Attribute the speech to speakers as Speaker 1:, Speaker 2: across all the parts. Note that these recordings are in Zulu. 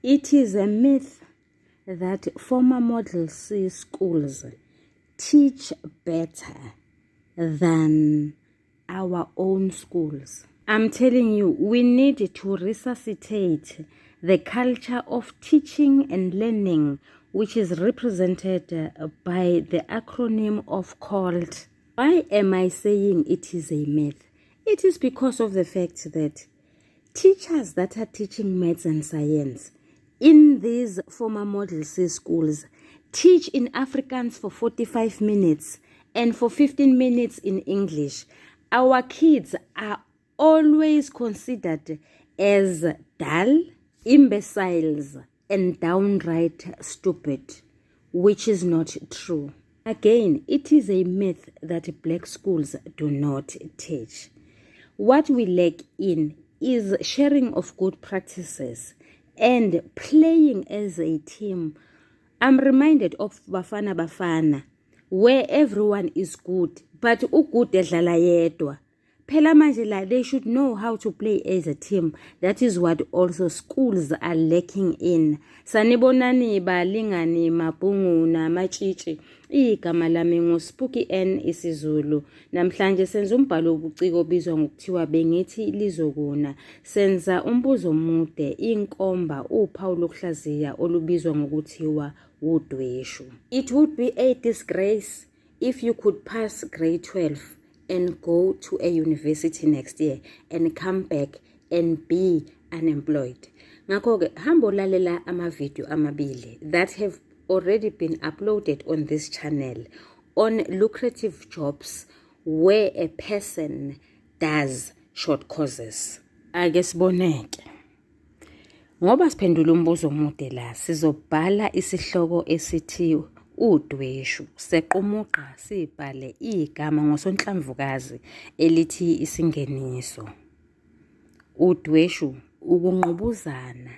Speaker 1: It is a myth that former Model C schools teach better than our own schools. I'm telling you, we need to resuscitate the culture of teaching and learning, which is represented by the acronym of called. Why am I saying it is a myth? It is because of the fact that teachers that are teaching maths and science in these former Model C schools teach in Afrikaans for 45 minutes and for 15 minutes in English. Our kids are always considered as dull, imbeciles, and downright stupid, which is not true. Again, it is a myth that black schools do not teach. What we lack in is sharing of good practices and playing as a team. I'm reminded of Bafana Bafana, where everyone is good, but ugood edlala yedwa. Phela manje la, they should know how to play as a team. That is what also schools are lacking in. Sanibonani balingani mabhungu namatshitshi. Igama lami nguSpooky N isiZulu. Namhlanje senza umbhalo wobuciko obizwa ngokuthiwa Bengithi Lizokuna. Senza umbuzo omude, inkomba, uphawu lokuhlaziya olubizwa ngokuthiwa UDWESHU. It would be a disgrace if you could pass grade 12 and go to a university next year and come back and be unemployed. Ngakho-ke hambo lalela ama-video amabili that have already been uploaded on this channel on lucrative jobs where a person does short courses. Ake siboneke. Ngoba siphendula umbuzo omude la, sizobhala isihloko esithi UDWESHU, sequmuqa sibhale igama ngosonhlamvukazi elithi isingeniso. UDWESHU, ukungqubuzana,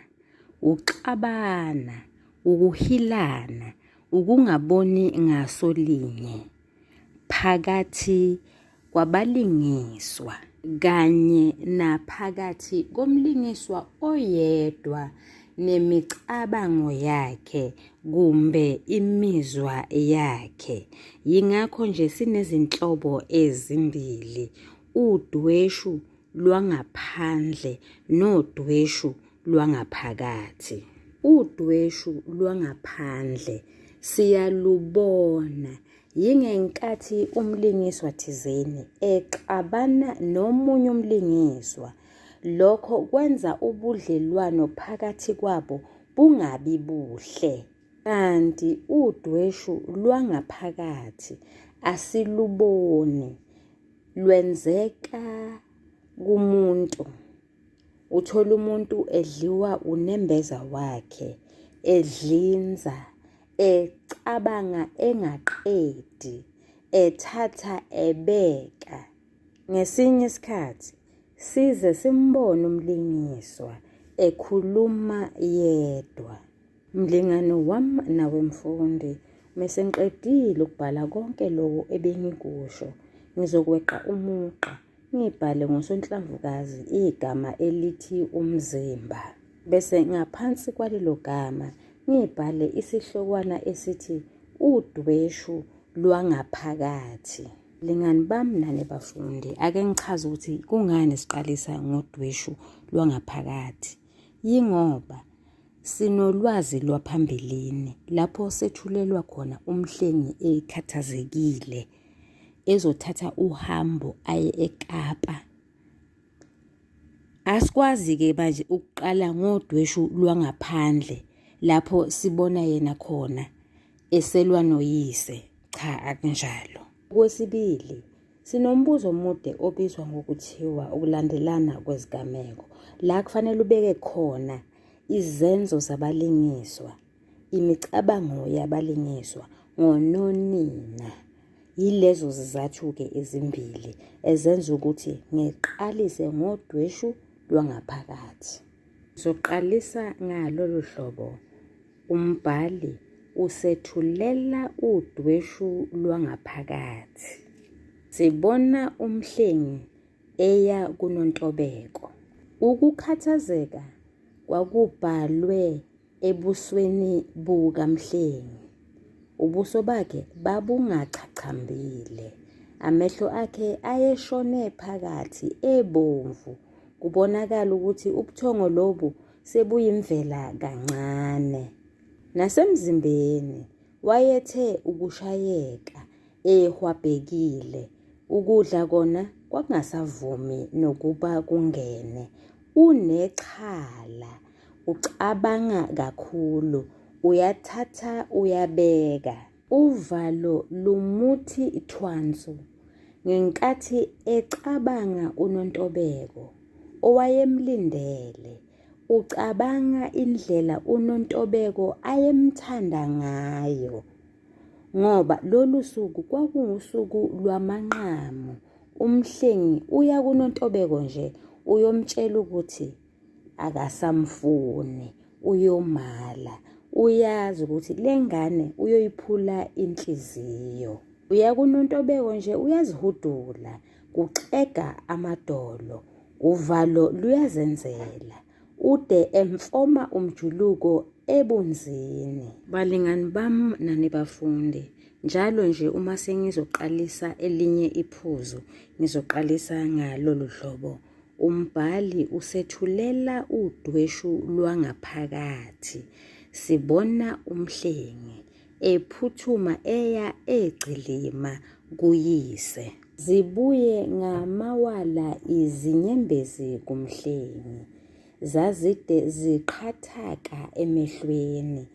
Speaker 1: uxabana, ukuhilana, ukungaboni ngasolinye phakathi kwabalingiswa kanye naphakathi komlingiswa oyedwa nemicabango yakhe kumbe imizwa yakhe. Yingakho nje sinezinhlobo ezimbili, udweshu lwangaphandle nodweshu lwangaphakathi. Udweshu lwangaphandle siyalubona yingenkathi umlingiswa thizeni exabana nomunye umlingiswa. Lokho kwenza ubudlelwano phakathi kwabo bungabi buhle. Kanti udweshu lwangaphakathi asiluboni, lwenzeka kumuntu. Uthola umuntu edliwa unembeza wakhe, edlinza, ecabanga engaqedi, ethatha ebeka. Ngesinye isikhathi size simbone umlingiswa ekhuluma yedwa. Mlingano wami nawe mfundi, mase ngiqedile ukubhala konke lokho ebengikusho, ngizokweqa umuqa ngibhale ngosonhlamvukazi igama elithi umzimba, bese ngaphansi kwalelo gama ngibhale isihlokwana esithi udweshu lwangaphakathi. Lingani bami nane bafundi, ake ngichaze ukuthi kungani siqalisa ngodweshu lwangaphakathi. Yingoba sinolwazi lwaphambilini lapho sethulelwa khona umhlengi ekhathazekile ezothatha uhambo aye eKapa. Asikwazi ke manje ukuqala ngodweshu lwangaphandle lapho sibona yena khona eselwa noyise. Cha, akunjalo. Okwesibili, sinombuzo omude obizwa ngokuthiwa ukulandelana kwezigameko, la kufanele ubeke khona izenzo zabalingiswa, imicabango yabalingiswa ngononina. Yilezo zizathu-ke ezimbili ezenza ukuthi ngiqalise ngodweshu lwangaphakathi. Soqalisa ngalolu hlobo, umbhali usethulela udweshu lwangaphakathi. Sibona umhlengi eya kunontobeko. Ukukhathazeka kwakubhalwe ebusweni bukaMhlengi. Ubuso bakhe babungachachambile, amehlo akhe ayeshone phakathi ebomvu. Kubonakala ukuthi ubuthongo lobu sebuyimvela kancane. Nasemzimbeni wayethe ukushayeka ehwabhekile. Ukudla kona kwakungasavumi nokuba kungene. Unexhala, ucabanga kakhulu, uyathatha uyabeka. Uvalo lumuthi thwansu. Ngenkathi ecabanga uNontobeko owayemlindele, ucabanga indlela uNontobeko ayemthanda ngayo. Ngoba lolu suku kwakungusuku lwamanqamu. uMhlengi uya kuNontobeko nje uyomtshela ukuthi akasamfuni, uyomala. Uyazi ukuthi lengane uyoyiphula inhliziyo. Uya kuNontobeko nje uyazihudula, kuxega amadolo. Uvalo luyazenzela, ude emfoma umjuluko ebunzini. Balingani bami nani bafundi, njalo nje uma sengizoqalisa elinye iphuzu, ngizoqalisa ngalolu hlobo. Umbhali usethulela udweshu lwangaphakathi. Sibona uMhlengi ephuthuma eya egcilima kuyise. Zibuye ngamawala izinyembezi kuMhlengi. Zazide ziqhathaka emehlweni.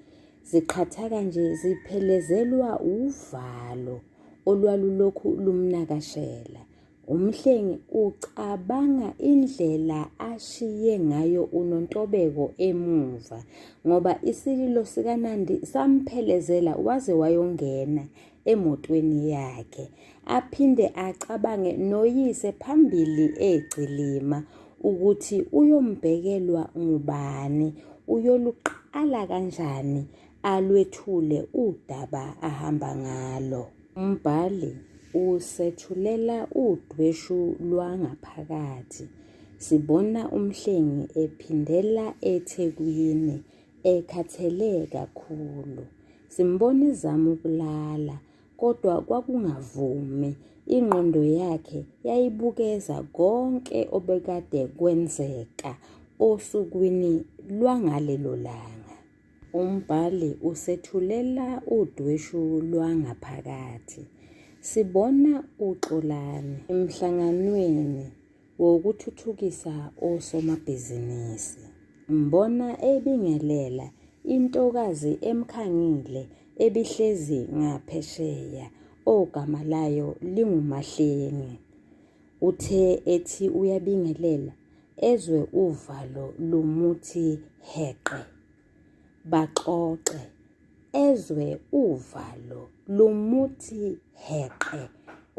Speaker 1: Ziqhathaka nje ziphelezelwa uvalo olwalulokhu lumnakashela. uMhlengi ucabanga indlela ashiye ngayo uNontobeko emuva, ngoba isililo sikaNandi samphelezela waze wayongena emotweni yakhe. Aphinde acabange noyise phambili egcilima ukuthi uyombhekelwa ngubani, uyoluqala kanjani alwethule udaba ahamba ngalo. Umbhali usethulela udweshu lwangaphakathi. Sibona uMhlengi ephindela eThekwini ekhathele kakhulu. Simbona ezama ukulala, kodwa kwakungavumi. Ingqondo yakhe yayibukeza konke obekade kwenzeka osukwini lwangalelo langa. Umbhali usethulela udweshu lwangaphakathi. Sibona uXolani emhlanganweni wokuthuthukisa osomabhizinisi. Mbona ebingelela intokazi emkhangile ebihlezi ngaphesheya ogama layo linguMahlengi. Uthe ethi uyabingelela ezwe uvalo lumuthi heqe. Baxoxe ezwe uvalo lumuthi heqe.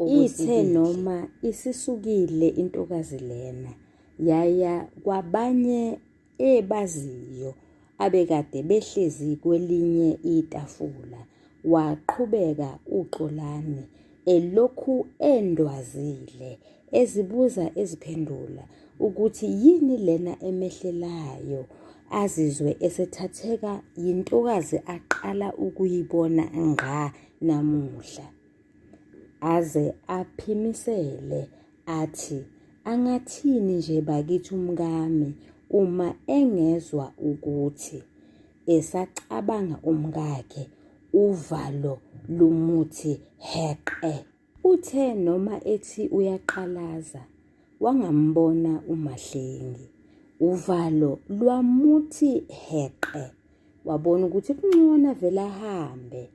Speaker 1: Ithe noma isisukile intokazi lena yaya kwabanye ebaziyo abekade behlezi kwelinye itafula. Waqhubeka uXolani elokhu endwazile, ezibuza eziphendula ukuthi yini lena emehlelayo. Azizwe esethatheka yintokazi aqala ukuyibona nga namuhla. Aze aphimisele athi angathini nje bakithi umkami uma engezwa ukuthi esacabanga umkakhe uvalo lumuthi heqe. Uthe noma ethi uyaqalaza wangambona uMahlengi. Uvalo lwamuthi heqe. Wabona ukuthi kungcono vele ahambe.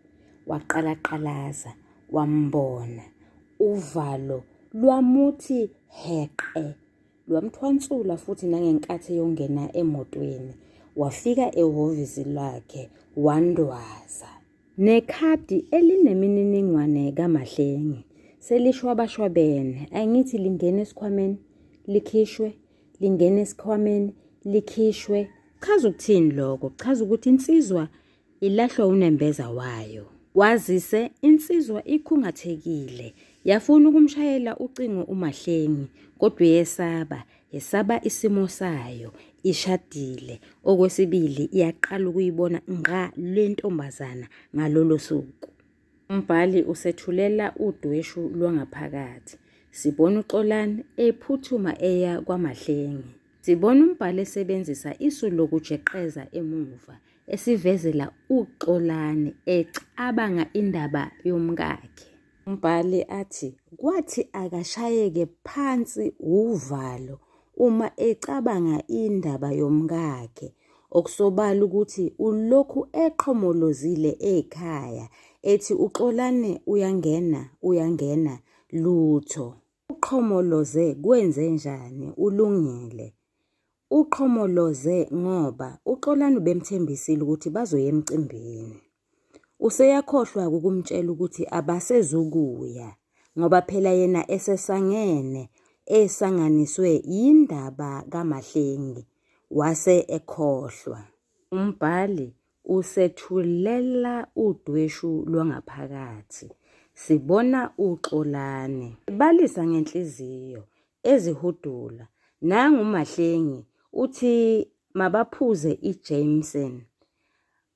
Speaker 1: Waqalaqalaza wambona. Uvalo lwamuthi heqe. Lwamthwansula futhi nangenkathi yongena emotweni. Wafika ehhovisi lakhe wandwaza. Nekhadi elinemininingwane kaMahlengi selishwabashwabene. Angithi lingene esikhwameni likhishwe, lingene esikhwameni likhishwe. Chaza ukuthini lokho? Chaza ukuthi insizwa ilahlwa unembeza wayo. Wazise insizwa ikhungathekile. Yafuna ukumshayela ucingo uMahlengi, kodwa yesaba isimo sayo. ishadile. Okwesibili, iyaqala ukuyibona ngqa lentombazana ngalolo suku. Umbhali usethulela udweshu lwangaphakathi. Sibona uXolani ephuthuma eya kwaMahlengi. Sibona umbhali esebenzisa isu lokujeqeza emuva, esivezela uXolani ecabanga indaba yomkakhe. Umbhali athi kwathi akashayeke phansi uvalo uma ecabanga indaba yomkakhe, okusobala ukuthi ulokhu eqhomolozile ekhaya ethi uXolani uyangena lutho. Uqhomoloze kwenze njani? Ulungile. Uqhomoloze ngoba uXolani bemthembisile ukuthi bazoya emcimbini. Useyakhohlwa ukumtshela ukuthi abasezukuya ngoba phela yena esesangene esanganiswe indaba kaMahlengi wase ekhohlwa. Umbhali usethulela udweshu lwangaphakathi. Sibona uXolani ebalisa ngenhliziyo ezihudula. NanguMahlengi uthi mabaphuze iJameson.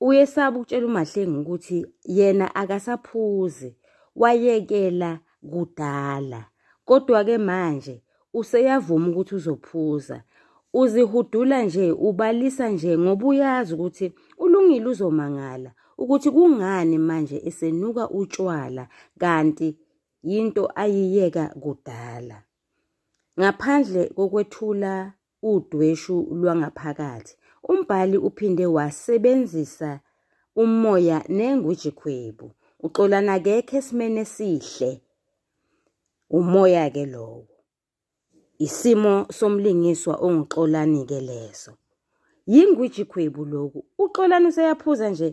Speaker 1: Uyesaba ukutshela uMahlengi ukuthi yena akasaphuzi, wayekela kudala. Kodwa-ke manje useyavuma ukuthi uzophuza. Uzihudula nje, ubalisa nje ngoba uyazi ukuthi ulungile uzomangala ukuthi kungani manje esenuka utshwala kanti yinto ayiyeka kudala. Ngaphandle kokwethula udweshu lwangaphakathi, umbhali uphinde wasebenzisa umoya nengwijikhwebu. uXolani akekho esimene esihle. Umoya-ke lowo. Isimo somlingiswa onguXolani-ke leso. Yingwijikhwebu lokhu. uXolani useyaphuza nje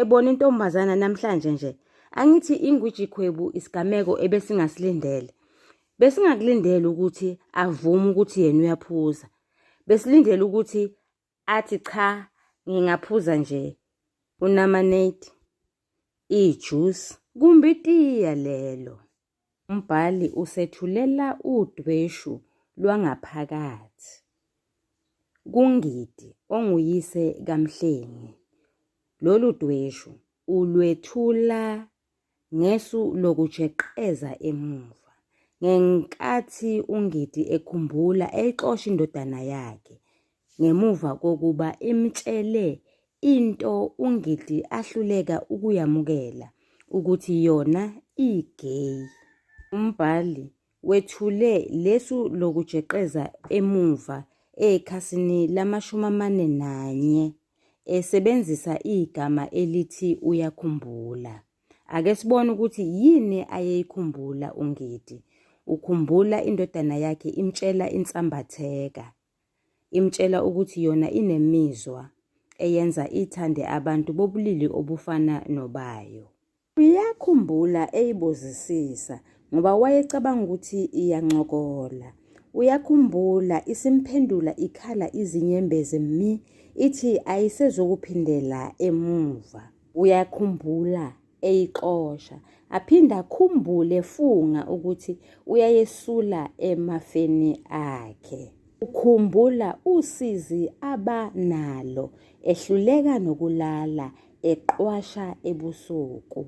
Speaker 1: ebona intombazana namhlanje nje. Angithi ingwijikhwebu isigameko ebesingasilindele. Besingakulindele ukuthi avume ukuthi yena uyaphuza. Besilindele ukuthi athi cha, ngingaphuza nje unamanate, ijuice, kumbe itiya lelo. Umbhali usethulela udweshu lwangaphakathi kuNgidi onguyise kaMhlengi. Lolu dweshu ulwethula ngesu lokujeqeza emuva. Ngenkathi uNgidi ekhumbula exosha indodana yakhe ngemuva kokuba imtshele into uNgidi ahluleka ukuyamukela ukuthi yona igay. Umbhali wethule lesu lokujeqeza emuva ekhasini lama-41 esebenzisa igama elithi uyakhumbula. Ake sibone ukuthi yini ayeyikhumbula uNgidi. Ukhumbula indodana yakhe imtshela insambatheka. Imtshela ukuthi yona inemizwa eyenza ithande abantu bobulili obufana nobayo. Uyakhumbula eyibozisisa ngoba wayecabanga ukuthi iyancokola. Uyakhumbula isimphendula ikhala izinyembezi ithi ayisezokuphindela emuva. Uyakhumbula eyixosha. Aphinda akhumbule efunga ukuthi uyayesula emafeni akhe. Ukhumbula usizi abanalo ehluleka nokulala eqwasha ebusuku.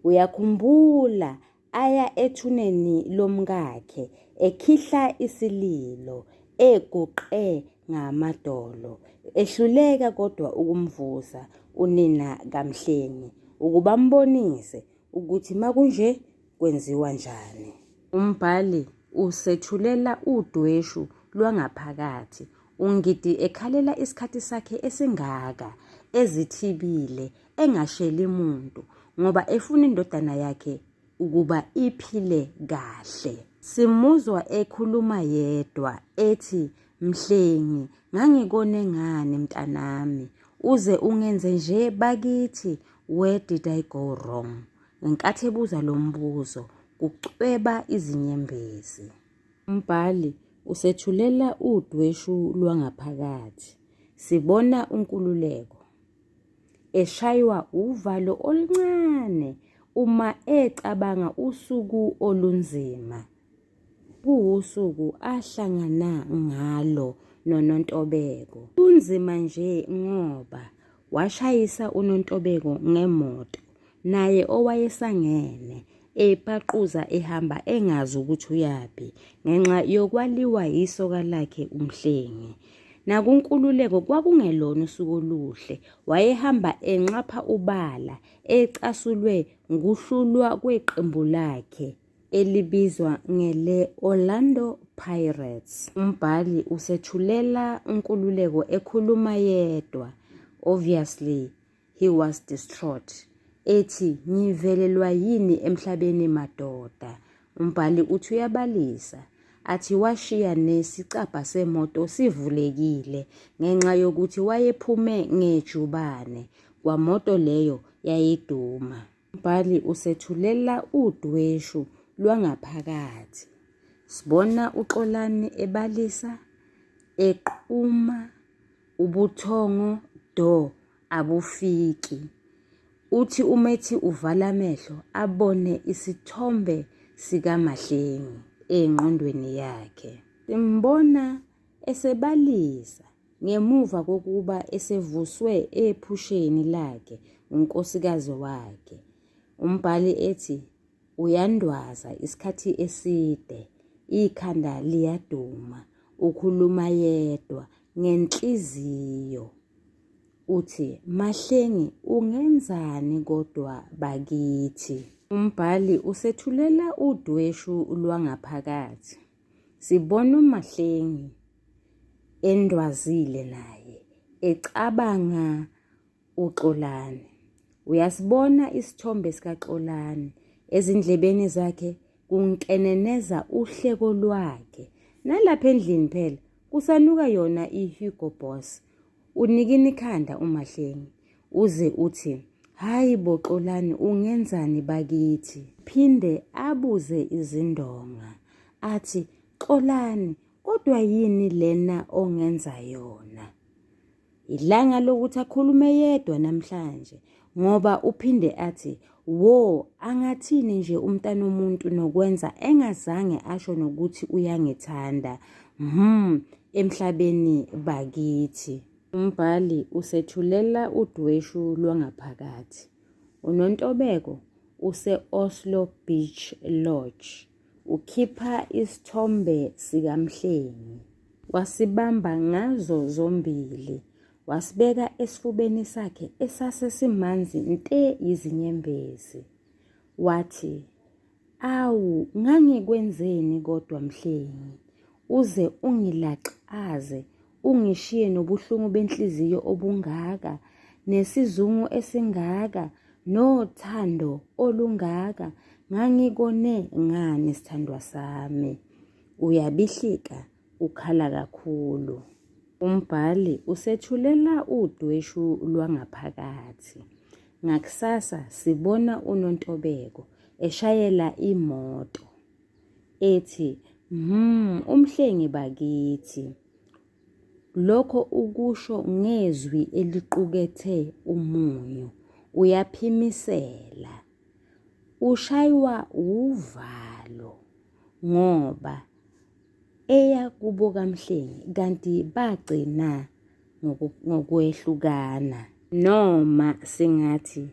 Speaker 1: Uyakhumbula aya ethuneni lomkakhe ekhihla isililo eguqe ngamadolo ehluleka kodwa ukumvusa unina kaMhlengi ukuba mbonise ukuthi makunje kwenziwa njani. Umbhali usethulela udweshu lwangaphakathi. uNgidi ekhalela isikhathi sakhe esingaka ezithibile engasheli muntu ngoba efuna indodana yakhe ukuba iphile kahle. Simuzwa ekhuluma yedwa ethi Mhlengi, ngangikone ngani mntanami uze ungenze nje bakithi, where did I go wrong? Ngenkathi ebuza lo mbuzo kucweba izinyembezi. Umbhali usethulela udweshu lwangaphakathi. Sibona uNkululeko eshaywa uvalo oluncane uma ecabanga usuku olunzima. Kuwusuku ahlangana ngalo noNontobeko. Kunzima nje ngoba washayisa uNontobeko ngemoto, naye owayesangene epaquza ehamba engazi ukuthi uyaphi ngenxa yokwaliwa yisoka lakhe uMhlengi. NakuNkululeko kwakungelona usuku oluhle, wayehamba enxapha ubala ecasulwe nguhlulwa kweqembu lakhe elibizwa ngele-Orlando Pirates. Umbhali usethulela uNkululeko ekhuluma yedwa. Obviously, he was distraught. Ethi, ngivelelwa yini emhlabeni madoda? Umbhali uthi uyabalisa. Athi washiya nesicabha semoto sivulekile ngenxa yokuthi wayephume ngejubane kwamoto leyo yayiduma. Umbhali usethulela udweshu lwangaphakathi. Sibona uXolani ebalisa, eqhuma, ubuthongo do abufiki. Uthi umethi uvala amehlo abone isithombe sikaMahlengi engqondweni yakhe. Simbona esebalisa ngemuva kokuba esevuswe ephusheni lakhe unkosikazi wakhe. Umbhali ethi uyandwaza isikhathi eside, ikhanda liyaduma, ukhuluma yedwa ngenhliziyo. Uthi Mahlengi ungenzani kodwa bakithi? Umbhali usethulela udweshu lwangaphakathi. Sibona uMahlengi endwazile naye ecabanga uXolani. Uyasibona isithombe sikaXolani ezindlebeni zakhe kunkeneneza uhleko lwakhe. Nalapha endlini phela kusanuka yona iHugo Boss. Unikini ikhanda uMahlengi uze uthi hayi bo Xolani ungenzani bakithi? Phinde abuze izindonga athi Xolani kodwa yini lena ongenza yona? Ilanga lokuthi akhulume yedwa namhlanje ngoba uphinde athi wo angathini nje umntana womuntu nokwenza engazange asho nokuthi uyangithanda emhlabeni bakithi. Umbhali usethulela udweshu lwangaphakathi. uNontobeko use-Oslo Beach Lodge ukhipha isithombe sikaMhlengi. Wasibamba ngazo zombili, wasibeka esifubeni sakhe esasesimanzi nte izinyembezi. Wathi, awu ngangikwenzeni kodwa Mhlengi, uze ungilaxaze ungishiye nobuhlungu benhliziyo obungaka, nesizungu esingaka, nothando olungaka. Ngangikone ngani sithandwa sami? Uyabihlika, ukhala kakhulu. Umbhali usethulela udweshu lwangaphakathi. Ngakusasa sibona uNontobeko eshayela imoto. Ethi, uMhlengi bakithi. Lokho ukusho ngezwi eliqukethe umunyu. Uyaphimisela. Ushaywa uvalo ngoba eya kubo kaMhlengi kanti bagcina ngokwehlukana, noma singathi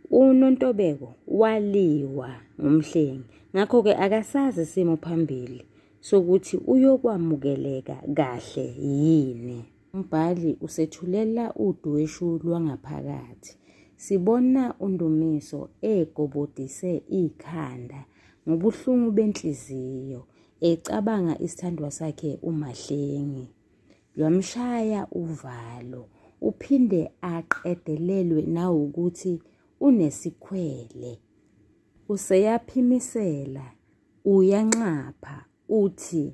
Speaker 1: uNontobeko waliwa nguMhlengi. Ngakho-ke akasazi isimo phambili sokuthi uyokwamukeleka kahle yini. Umbhali usethulela udweshu lwangaphakathi. Sibona uNdumiso egobodise ikhanda ngobuhlungu benhliziyo ecabanga isithandwa sakhe uMahlengi. Lwamshaya uvalo, uphinde aqedelelwe nawukuthi unesikhwele. Useyaphimisela, uyanxapha, uthi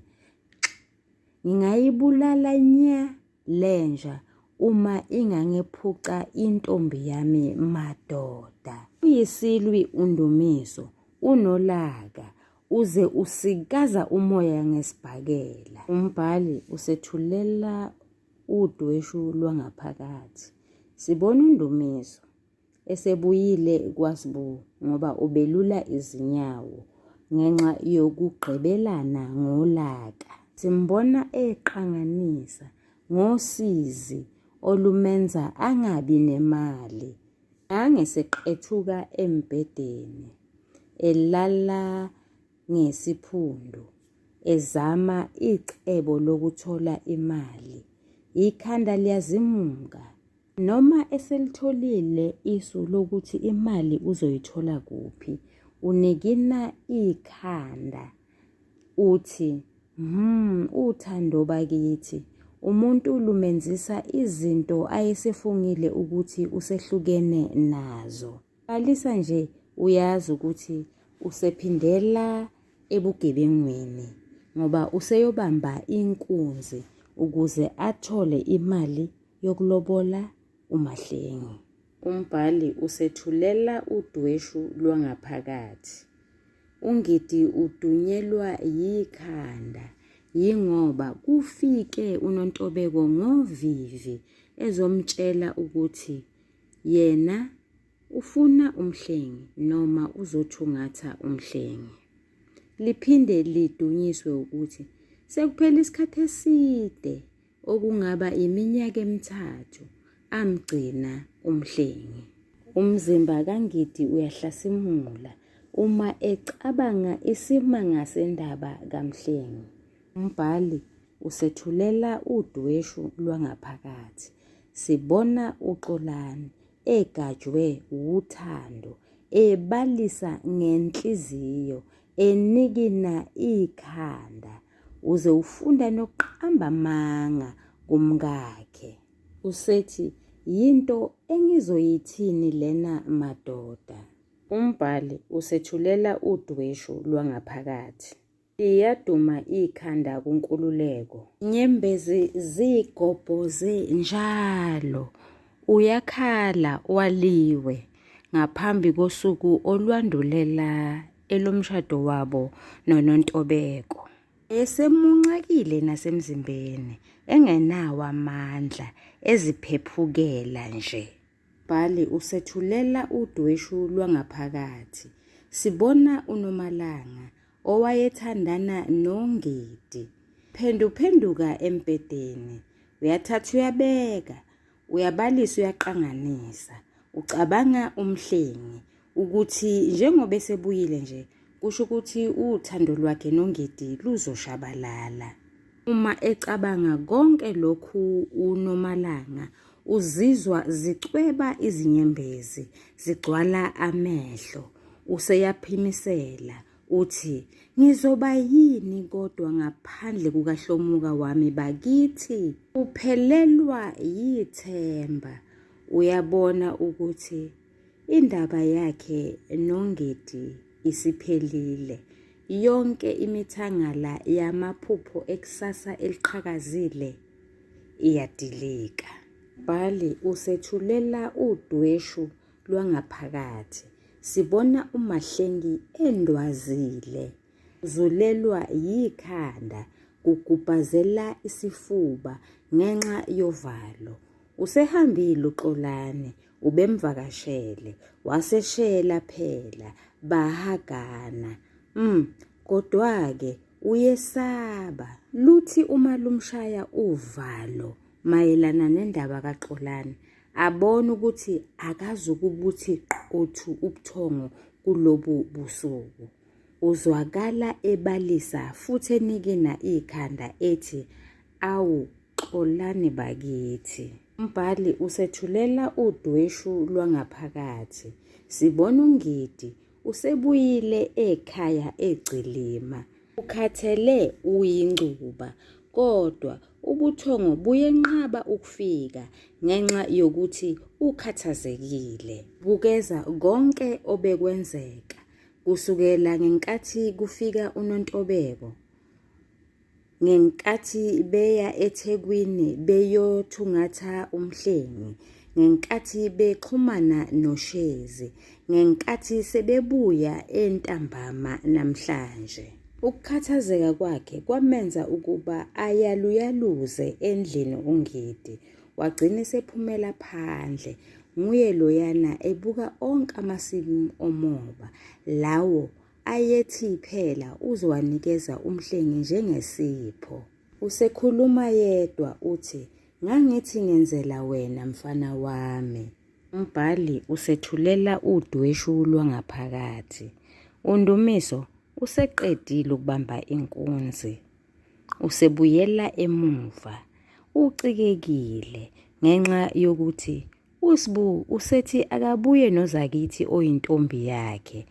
Speaker 1: ngingayibulala nya lenja uma ingangephuca intombi yami madoda. Uyisilwi uNdumiso, unolaka, uze usikaza umoya ngesibhakela. Umbhali usethulela udweshu lwangaphakathi. Sibona uNdumiso esebuyile kwaSibu ngoba ubelula izinyawo ngenxa yokugqibelana ngolaka. Simbona eqhanganisa ngosizi olumenza angabi nemali. Angeseqethuka embhedeni, elala ngesiphundu, ezama icebo lokuthola imali. Ikhanda liyazimuka. Noma eselitholile isu lokuthi imali uzoyithola kuphi, unikina ikhanda. Uthi, uthando bakithi, umuntu lumenzisa izinto ayesefungile ukuthi usehlukene nazo. Qalisa nje uyazi ukuthi usephindela ebugebengwini ngoba useyobamba inkunzi ukuze athole imali yokulobola umahlengi. Umbhali usethulela udweshu lwangaphakathi. UNgidi udunyelwa yikhanda yingoba kufike uNontobeko ngovivi ezomtshela ukuthi yena ufuna umhlengi noma uzothungatha umhlengi. Liphinde lidunyiswe ukuthi sekuphela isikhathi eside okungaba iminyaka emithathu amgcina umhlengi. Umzimba kaNgidi uyahlasimula uma ecabanga isimanga sendaba kaMhlengi. Umbhali usethulela udweshu lwangaphakathi. Sibona uXolani egajwe uthando, ebalisa ngenhliziyo, enikina ikhanda, uze ufunda nokuqamba amanga kumkakhe. Usethi, yinto engizoyithini lena madoda? Umbhali usethulela udweshu lwangaphakathi. Iyaduma ikhanda kunkululeko. Inyembezi zigobhoze njalo. Uyakhala waliwe ngaphambi kosuku olwandulela elomshado wabo noNontobeko. Esemunxakile nasemzimbeni, engenawo amandla, eziphephukela nje. Umbhali usethulela udweshu lwangaphakathi. Sibona uNomalanga owayethandana noNgidi. Phenduphenduka embedeni, uyathatha uyabeka, uyabalisa uyaqanganisa, ucabanga umhlengi ukuthi njengoba esebuyile nje kusho ukuthi uthando lwakhe noNgidi luzoshabalala. Uma ecabanga konke lokhu uNomalanga uzizwa zicweba izinyembezi, zigcwala amehlo. Useyaphimisela uthi, ngizoba yini kodwa ngaphandle kukahlomuka wami bakithi? Uphelelwa yithemba. Uyabona ukuthi indaba yakhe noNgidi isiphelile. Yonke imithangala yamaphupho ekusasa eliqhakazile iyadilika. Umbhali usethulela udweshu lwangaphakathi. Sibona umahlengi endwazile, zulelwa yikhanda, kugubhazela isifuba ngenxa yovalo. Usehambile uXolani, ubemvakashele, waseshela phela, bahagana. Kodwa-ke uyesaba. Luthi uma lumshaya uvalo mayelana nendaba kaXolani, abona ukuthi akazukubuthi qothu ubuthongo kulobu busuku. Uzwakala ebalisa futhi enikina ikhanda ethi, awu Xolani bakithi. Umbhali usethulela udweshu lwangaphakathi. Sibona uNgidi usebuyile ekhaya egcilima. Ukhathele uyingcuba, kodwa ubuthongo buyenqaba ukufika ngenxa yokuthi ukhathazekile. Bukeza konke obekwenzeka kusukela ngenkathi kufika uNontobeko, ngenkathi beya eThekwini beyothungatha umhlengi, ngenkathi bexhumana noShezi, ngenkathi sebebuya entambama namhlanje. Ukukhathazeka kwakhe kwamenza ukuba ayaluyaluze endlini uNgidi. Wagcina sephumela phandle, nguye loyana ebuka onke amasimu omoba lawo ayethi phela uzowanikeza umhlengi njengesipho. Usekhuluma yedwa uthi, "Ngangithi ngenzela wena mfana wami." Umbhali usethulela udweshu lwangaphakathi. UNdumiso useqedile ukubamba inkunzi. Usebuyela emuva. Ucikekile ngenxa yokuthi uSibu usethi akabuye nozakithi oyintombi yakhe.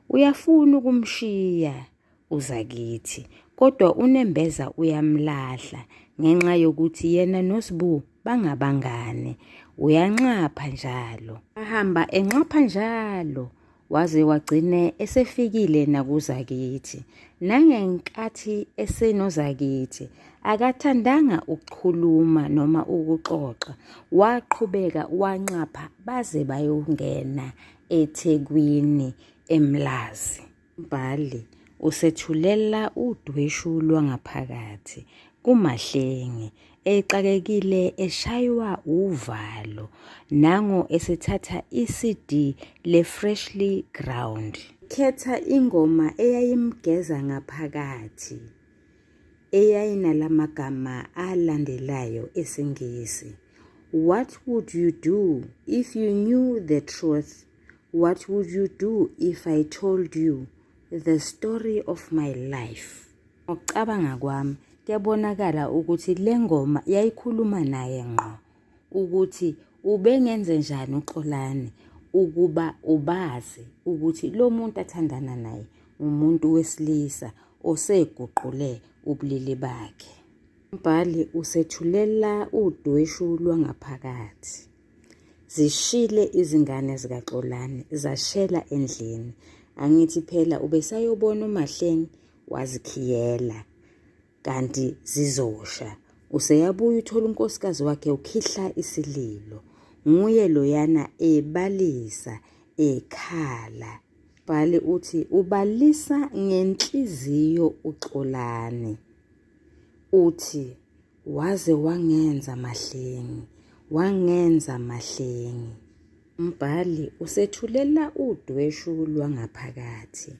Speaker 1: Uyafuna ukumshiya uzakithi, kodwa uNembeza uyamlahla ngenxa yokuthi yena noSibu bangabangane. Uyanxapha njalo. Ahamba enxapha njalo waze wagcine esefikile nakuzakithi. Nangenkathi esenozakithi akathandanga ukukhuluma noma ukuxoxa. Waqhubeka wanxapha baze bayongena eThekwini eMlazi. Umbhali usethulela udweshu lwangaphakathi kuMahlengi exakekile eshaywa uvalo nango esethatha iCD le-Freshly Ground. Khetha ingoma eyayimgeza ngaphakathi eyayinalamagama alandelayo esiNgisi. What would you do if you knew the truth? What would you do if I told you the story of my life? Ngokucabanga kwami kuyabonakala ukuthi le ngoma yayikhuluma naye ngqo ukuthi ubengenze njani uXolani ukuba ubazi ukuthi lo muntu athandana naye umuntu wesilisa oseguqule ubulili bakhe. Umbhali usethulela udweshu lwangaphakathi. Zishile izingane zikaXolani zashela endlini. Angithi phela ubesayobona uMahlengi wazikhiyela kanti zizosha. Useyabuya uthola unkosikazi wakhe ukhihla isililo. Nguye loyana ebalisa ekhala. Umbhali uthi ubalisa ngenhliziyo uXolani. Uthi waze wangenza Mahlengi, wangenza Mahlengi. Umbhali usethulela udweshu lwangaphakathi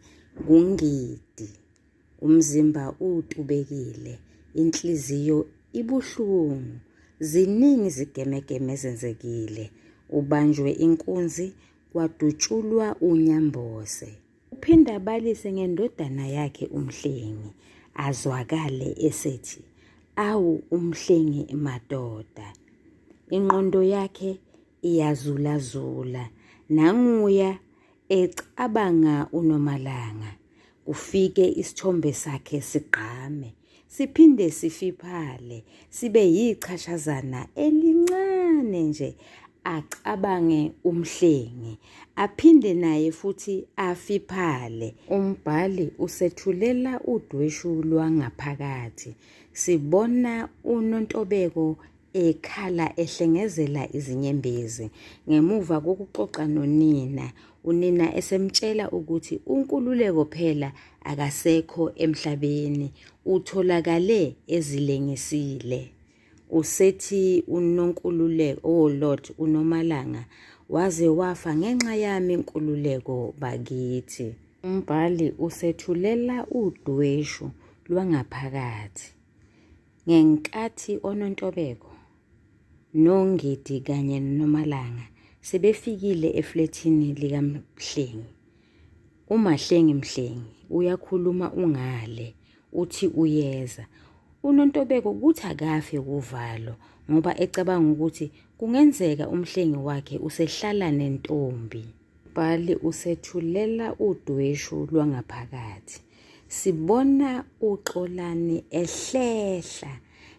Speaker 1: kuNgidi. Umzimba utubekile, inhliziyo ibuhlungu, ziningi zigemegeme ezenzekile. Ubanjwe inkunzi, kwadutshulwa unyambose. Uphinda abalise ngendodana yakhe uMhlengi, azwakale esethi, "Awu uMhlengi madoda." Ingqondo yakhe iyazulazula, nanguya ecabanga uNomalanga. Kufike isithombe sakhe sigqame, siphinde sifiphale, sibe yichashazana elincane nje. Acabange uMhlengi, aphinde naye futhi afiphale. Umbhali usethulela udweshu lwangaphakathi. Sibona uNontobeko ekhala ehlengezela izinyembezi ngemuva kokuxoxa nonina. Unina esemtshela ukuthi uNkululeko phela akasekho emhlabeni, utholakale ezilengisile. Usethi uNonkululeko, Lord uNomalanga, waze wafa ngenxa yami Nkululeko bakithi. Umbhali usethulela udweshu lwangaphakathi. Ngenkathi oNontobeko, noNgidi kanye noNomalanga sebefikile efletini likaMhlengi. uMahlengi Mhlengi uyakhuluma ungale, uthi uyeza. uNontobeko kuthi akafe kuvalo ngoba ecabanga ukuthi kungenzeka uMhlengi wakhe usehlala nentombi. Umbhali usethulela udweshu lwangaphakathi. Sibona uXolani ehlehla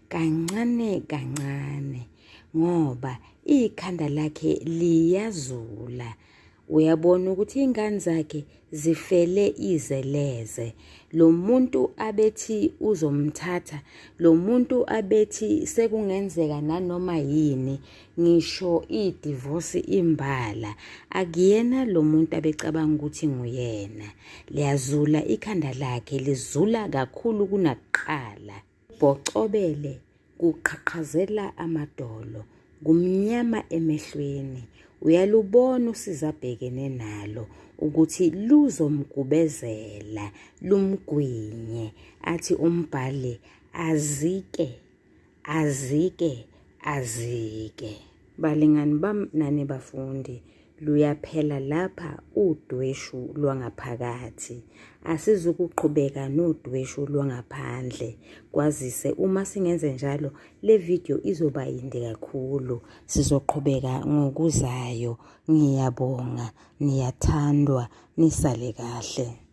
Speaker 1: kancane kancane ngoba ikhanda lakhe liyazula. Uyabona ukuthi ingane zakhe zifele izeleze. Lo muntu abethi uzomthatha, lo muntu abethi sekungenzeka nanoma yini, ngisho idivorce imbala, akuyena lo muntu abecabanga ukuthi nguyena. Liyazula ikhanda lakhe, lizula kakhulu kunakuqala. Bhocobele kuqhaqhazela amadolo, kumnyama emehlweni. uyalubona usiza abhekene nalo ukuthi luzomgubezela lumgwinye athi umbhali azike balingani bami nani bafundi luyaphela lapha udweshu lwangaphakathi asizukuqhubeka nodweshu lwangaphandle kwazise uma singenze njalo le video izoba yinde kakhulu sizoqhubeka ngokuzayo ngiyabonga niyathandwa nisale kahle